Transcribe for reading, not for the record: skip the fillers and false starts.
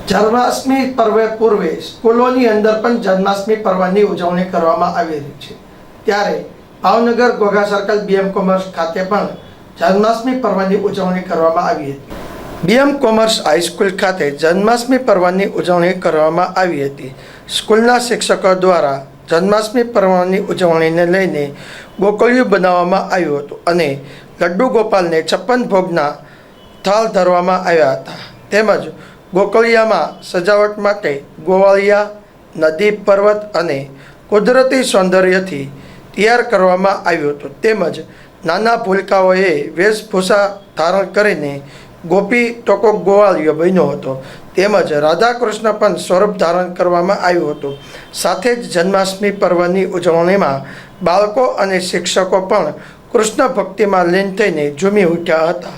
જન્માષ્ટમી પર્વે પૂર્વે સ્કૂલોની અંદર પણ જન્માષ્ટમી પર્વની ઉજવણી કરવામાં આવી રહી છે। ત્યારે Bhavnagar Ghogha circle BM commerce ખાતે પણ જન્માષ્ટમી પર્વની ઉજવણી કરવામાં આવી હતી। બીએમ કોમર્સ હાઈસ્કૂલ ખાતે જન્માષ્ટમી પર્વની ઉજવણી કરવામાં આવી હતી। સ્કૂલના શિક્ષકો દ્વારા જન્માષ્ટમી પર્વની ઉજવણીને લઈને ગોકળિયું બનાવવામાં આવ્યું હતું અને લડ્ડુ ગોપાલને 56 ભોગના થાળ ધરવામાં આવ્યા હતા। તેમજ ગોકળિયામાં સજાવટ માટે ગોવાળિયા, નદી, પર્વત અને કુદરતી સૌંદર્યથી તૈયાર કરવામાં આવ્યું હતું। તેમજ નાના ભૂલકાઓએ વેશભૂષા ધારણ કરીને ગોપી ટોકો ગોવાળિયો બન્યો હતો। તેમજ રાધા કૃષ્ણ પણ સ્વરૂપ ધારણ કરવામાં આવ્યું હતું। સાથે જ જન્માષ્ટમી પર્વની ઉજવણીમાં બાળકો અને શિક્ષકો પણ કૃષ્ણ ભક્તિમાં લીન થઈને ઝૂમી ઉઠ્યા હતા।